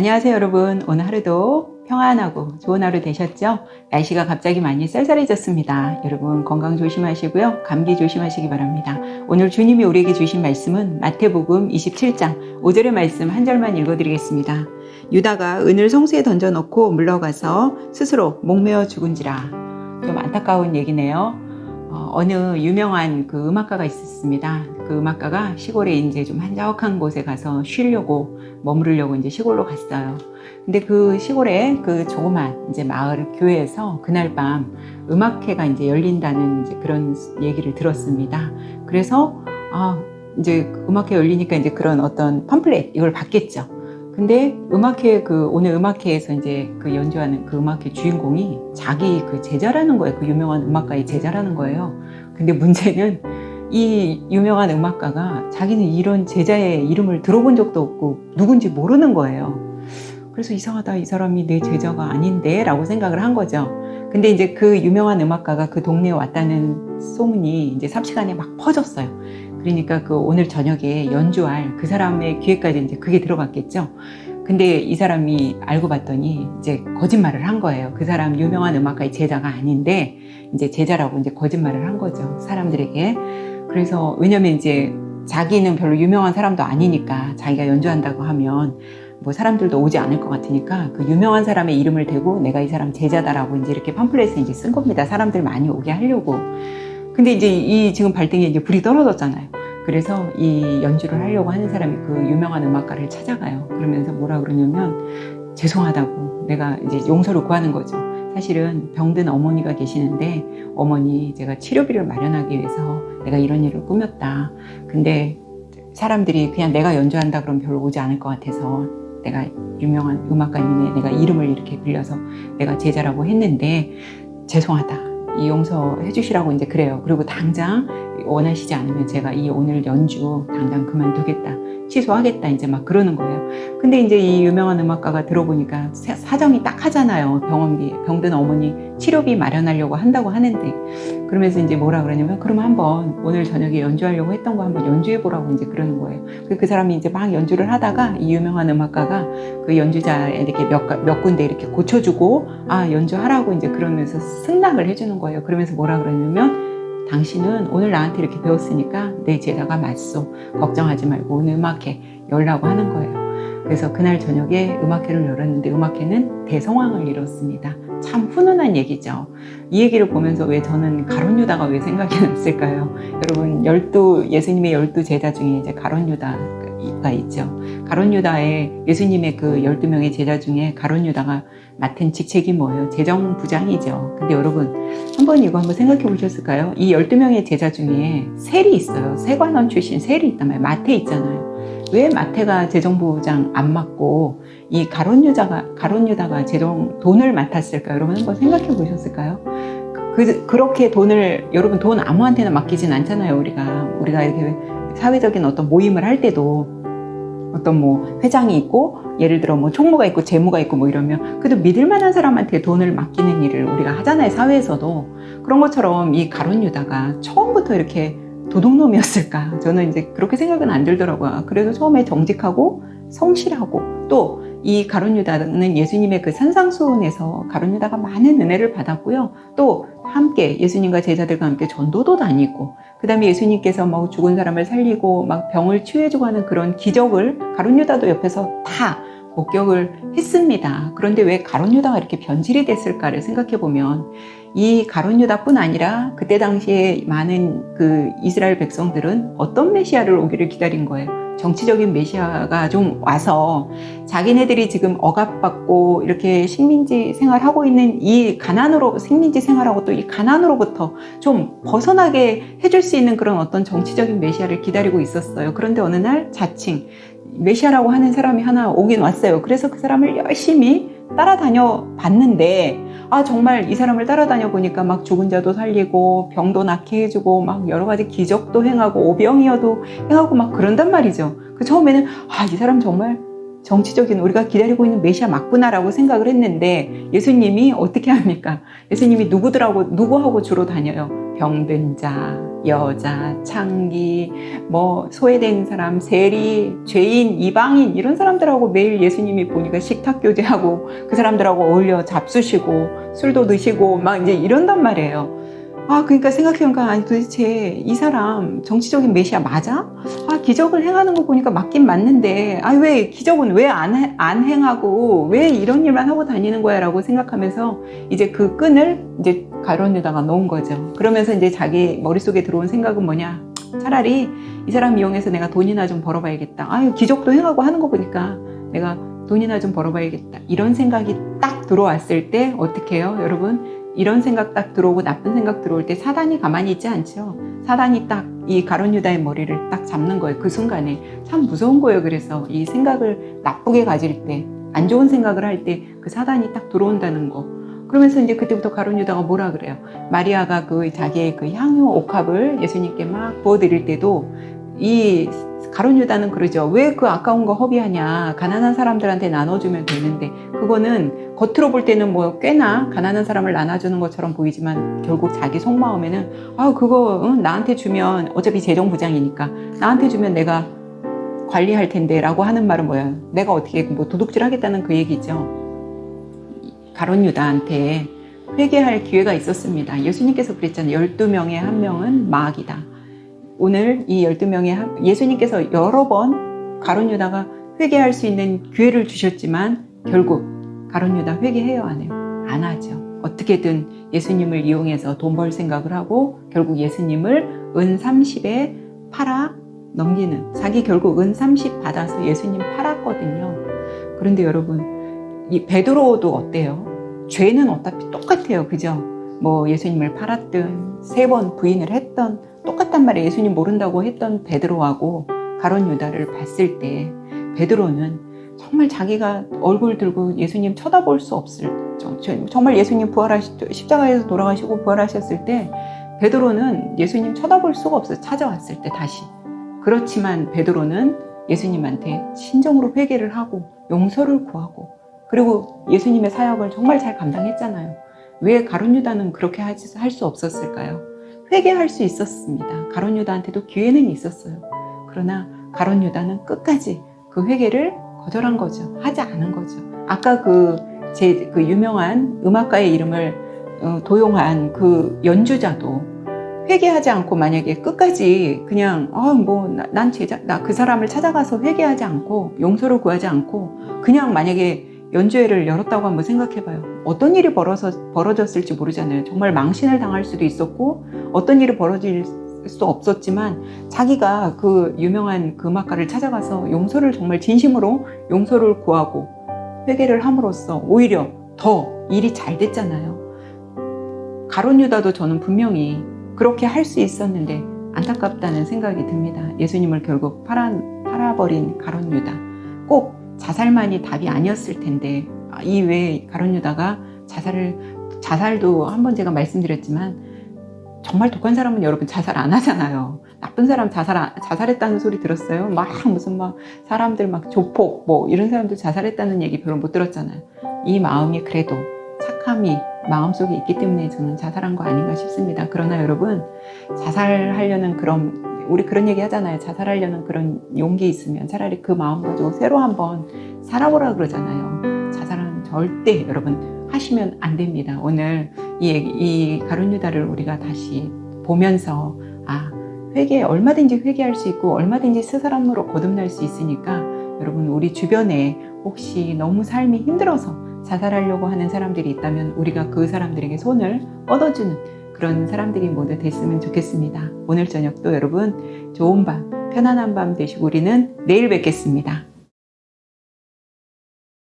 안녕하세요 여러분. 오늘 하루도 평안하고 좋은 하루 되셨죠? 날씨가 갑자기 많이 쌀쌀해졌습니다. 여러분 건강 조심하시고요. 감기 조심하시기 바랍니다. 오늘 주님이 우리에게 주신 말씀은 마태복음 27장 5절의 말씀 한 절만 읽어드리겠습니다. 유다가 은을 성수에 던져놓고 물러가서 스스로 목매어 죽은지라. 좀 안타까운 얘기네요. 어느 유명한 그 음악가가 있었습니다. 그 음악가가 시골에 이제 좀 한적한 곳에 가서 쉬려고 머무르려고 이제 시골로 갔어요. 근데 그 시골에 그 조그만 이제 마을 교회에서 그날 밤 음악회가 이제 열린다는 이제 그런 얘기를 들었습니다. 그래서 이제 음악회 열리니까 이제 그런 어떤 팜플렛 이걸 받겠죠. 근데 음악회 오늘 음악회에서 이제 그 연주하는 그 음악회 주인공이 자기 그 제자라는 거예요. 그 유명한 음악가의 제자라는 거예요. 근데 문제는 이 유명한 음악가가 자기는 이런 제자의 이름을 들어본 적도 없고 누군지 모르는 거예요. 그래서 이상하다, 이 사람이 내 제자가 아닌데 라고 생각을 한 거죠. 근데 이제 그 유명한 음악가가 그 동네에 왔다는 소문이 이제 삽시간에 막 퍼졌어요. 그러니까 그 오늘 저녁에 연주할 그 사람의 귀에까지 이제 그게 들어갔겠죠. 근데 이 사람이 알고 봤더니 이제 거짓말을 한 거예요. 그 사람 유명한 음악가의 제자가 아닌데 이제 제자라고 이제 거짓말을 한 거죠, 사람들에게. 그래서 왜냐면 이제 자기는 별로 유명한 사람도 아니니까 자기가 연주한다고 하면 뭐 사람들도 오지 않을 것 같으니까 그 유명한 사람의 이름을 대고 내가 이 사람 제자다라고 이제 이렇게 팜플렛을 이제 쓴 겁니다. 사람들 많이 오게 하려고. 근데 이제 이 지금 발등에 이제 불이 떨어졌잖아요. 그래서 이 연주를 하려고 하는 사람이 그 유명한 음악가를 찾아가요. 그러면서 뭐라 그러냐면 죄송하다고, 내가 이제 용서를 구하는 거죠. 사실은 병든 어머니가 계시는데 어머니 제가 치료비를 마련하기 위해서 내가 이런 일을 꾸몄다. 근데 사람들이 그냥 내가 연주한다 그러면 별로 오지 않을 것 같아서 내가 유명한 음악가님의 내가 이름을 이렇게 빌려서 내가 제자라고 했는데 죄송하다, 이 용서해 주시라고 이제 그래요. 그리고 당장 원하시지 않으면 제가 이 오늘 연주 당장 그만두겠다, 취소하겠다, 이제 막 그러는 거예요. 근데 이제 이 유명한 음악가가 들어보니까 사정이 딱하잖아요. 병원비, 병든 어머니 치료비 마련하려고 한다고 하는데, 그러면서 이제 뭐라 그러냐면 그럼 한번 오늘 저녁에 연주하려고 했던 거 한번 연주해 보라고 이제 그러는 거예요. 그 사람이 이제 막 연주를 하다가 이 유명한 음악가가 그 연주자에게 몇 군데 이렇게 고쳐주고 연주하라고 이제 그러면서 승낙을 해주는 거예요. 그러면서 뭐라 그러냐면 당신은 오늘 나한테 이렇게 배웠으니까 내 제자가 맞소. 걱정하지 말고 오늘 음악회 열라고 하는 거예요. 그래서 그날 저녁에 음악회를 열었는데 음악회는 대성황을 이뤘습니다. 참 훈훈한 얘기죠. 이 얘기를 보면서 왜 저는 가룟 유다가 왜 생각이 났을까요? 여러분, 예수님의 12 제자 중에 이제 가룟 유다가 있죠. 가룟 유다의 예수님의 그 12명의 제자 중에 가룟 유다가 맡은 직책이 뭐예요? 재정부장이죠. 근데 여러분, 이거 한번 생각해 보셨을까요? 이 12명의 제자 중에 셀이 있어요. 세관원 출신 셀이 있단 말이에요. 마태 있잖아요. 왜 마태가 재정부장 안 맡고 이 가룟 유다가 돈을 맡았을까요? 여러분 한번 생각해 보셨을까요? 그렇게 여러분 돈 아무한테나 맡기진 않잖아요. 우리가 이렇게 사회적인 어떤 모임을 할 때도 어떤 뭐 회장이 있고 예를 들어 뭐 총무가 있고 재무가 있고 뭐 이러면 그래도 믿을 만한 사람한테 돈을 맡기는 일을 우리가 하잖아요, 사회에서도. 그런 것처럼 이 가룟 유다가 처음부터 이렇게 도둑놈이었을까? 저는 이제 그렇게 생각은 안 들더라고요. 그래서 처음에 정직하고 성실하고, 또 이 가룟 유다는 예수님의 그 산상수훈에서 가룟 유다가 많은 은혜를 받았고요. 또 함께 예수님과 제자들과 함께 전도도 다니고, 그 다음에 예수님께서 막 죽은 사람을 살리고 막 병을 치유해주고 하는 그런 기적을 가룟 유다도 옆에서 다 목격을 했습니다. 그런데 왜 가룟 유다가 이렇게 변질이 됐을까를 생각해 보면 이 가룟 유다뿐 아니라 그때 당시에 많은 그 이스라엘 백성들은 어떤 메시아를 오기를 기다린 거예요. 정치적인 메시아가 좀 와서 자기네들이 지금 억압받고 이렇게 식민지 생활하고 있는 이 식민지 생활하고 또 이 가난으로부터 좀 벗어나게 해줄 수 있는 그런 어떤 정치적인 메시아를 기다리고 있었어요. 그런데 어느 날 자칭 메시아라고 하는 사람이 하나 오긴 왔어요. 그래서 그 사람을 열심히 따라다녀 봤는데 정말 이 사람을 따라다녀 보니까 막 죽은 자도 살리고 병도 낫게 해주고 막 여러 가지 기적도 행하고 오병이어도 행하고 막 그런단 말이죠. 처음에는 이 사람 정말 정치적인 우리가 기다리고 있는 메시아 맞구나라고 생각을 했는데 예수님이 어떻게 합니까? 예수님이 누구하고 주로 다녀요? 병든 자, 여자, 창기, 뭐 소외된 사람, 세리, 죄인, 이방인 이런 사람들하고 매일 예수님이 보니까 식탁 교제하고 그 사람들하고 어울려 잡수시고 술도 드시고 막 이제 이런단 말이에요. 그러니까 생각해보니까 아니 도대체 이 사람 정치적인 메시아 맞아? 기적을 행하는 거 보니까 맞긴 맞는데 왜 기적은 왜 안 행하고 왜 이런 일만 하고 다니는 거야 라고 생각하면서 이제 그 끈을 이제 가론유다가 놓은 거죠. 그러면서 이제 자기 머릿속에 들어온 생각은 뭐냐, 차라리 이 사람 이용해서 내가 돈이나 좀 벌어봐야겠다. 기적도 행하고 하는 거 보니까 내가 돈이나 좀 벌어봐야겠다. 이런 생각이 딱 들어왔을 때 어떻게 해요 여러분? 이런 생각 딱 들어오고 나쁜 생각 들어올 때 사단이 가만히 있지 않죠. 사단이 딱 이 가룟유다의 머리를 딱 잡는 거예요. 그 순간에 참 무서운 거예요. 그래서 이 생각을 나쁘게 가질 때, 안 좋은 생각을 할 때 그 사단이 딱 들어온다는 거. 그러면서 이제 그때부터 가룟유다가 뭐라 그래요? 마리아가 그 자기의 그 향유 옥합을 예수님께 막 부어드릴 때도 이 가룟유다는 그러죠. 왜 그 아까운 거 허비하냐? 가난한 사람들한테 나눠주면 되는데, 그거는 겉으로 볼 때는 뭐 꽤나 가난한 사람을 나눠주는 것처럼 보이지만 결국 자기 속마음에는 그거 나한테 주면 어차피 재정부장이니까 나한테 주면 내가 관리할 텐데 라고 하는 말은 뭐예요? 내가 어떻게 뭐 도둑질 하겠다는 그 얘기죠. 가룟유다한테 회개할 기회가 있었습니다. 예수님께서 그랬잖아요. 12명의 한 명은 마귀다. 오늘 이 12명의 예수님께서 여러 번 가룟유다가 회개할 수 있는 기회를 주셨지만 결국 가룟유다 회개해요 안 해요? 안 하죠. 어떻게든 예수님을 이용해서 돈 벌 생각을 하고 결국 예수님을 은 30에 팔아 넘기는, 자기 결국 은 30 받아서 예수님 팔았거든요. 그런데 여러분 이 베드로도 어때요? 죄는 어차피 똑같아요. 그죠? 뭐 예수님을 팔았든 3번 부인을 했던 똑같단 말이에요. 예수님 모른다고 했던 베드로하고 가룟유다를 봤을 때 베드로는 정말 자기가 얼굴 들고 예수님 쳐다볼 수 없을 정말 예수님 십자가에서 돌아가시고 부활하셨을 때 베드로는 예수님 쳐다볼 수가 없어요. 찾아왔을 때 다시. 그렇지만 베드로는 예수님한테 진정으로 회개를 하고 용서를 구하고 그리고 예수님의 사역을 정말 잘 감당했잖아요. 왜 가룟유다는 그렇게 할 수 없었을까요? 회개할 수 있었습니다. 가룟유다한테도 기회는 있었어요. 그러나 가룟유다는 끝까지 그 회개를 거절한 거죠. 하지 않은 거죠. 아까 그 유명한 음악가의 이름을 도용한 그 연주자도 회개하지 않고 만약에 끝까지 그냥 난 나 그 사람을 찾아가서 회개하지 않고 용서를 구하지 않고 그냥 만약에 연주회를 열었다고 한번 생각해봐요. 어떤 일이 벌어졌을지 모르잖아요. 정말 망신을 당할 수도 있었고 어떤 일이 벌어질 수 없었지만 자기가 그 유명한 그 음악가를 찾아가서 용서를 정말 진심으로 용서를 구하고 회개를 함으로써 오히려 더 일이 잘 됐잖아요. 가룟유다도 저는 분명히 그렇게 할 수 있었는데 안타깝다는 생각이 듭니다. 예수님을 결국 팔아버린 가룟유다. 꼭 자살만이 답이 아니었을 텐데 이 외에 가룟유다가 자살도 한번 제가 말씀드렸지만 정말 독한 사람은 여러분 자살 안 하잖아요. 나쁜 사람 자살했다는 소리 들었어요? 무슨 사람들 조폭 이런 사람들 자살했다는 얘기 별로 못 들었잖아요. 이 마음이 그래도 착함이 마음속에 있기 때문에 저는 자살한 거 아닌가 싶습니다. 그러나 여러분 자살하려는 우리 그런 얘기 하잖아요. 자살하려는 그런 용기 있으면 차라리 그 마음 가지고 새로 한번 살아보라 그러잖아요. 자살은 절대 여러분 하시면 안 됩니다. 오늘 이 가룟유다를 우리가 다시 보면서 얼마든지 회개할 수 있고 얼마든지 스사람으로 거듭날 수 있으니까 여러분 우리 주변에 혹시 너무 삶이 힘들어서 자살하려고 하는 사람들이 있다면 우리가 그 사람들에게 손을 뻗어주는 그런 사람들이 모두 됐으면 좋겠습니다. 오늘 저녁도 여러분 좋은 밤, 편안한 밤 되시고 우리는 내일 뵙겠습니다.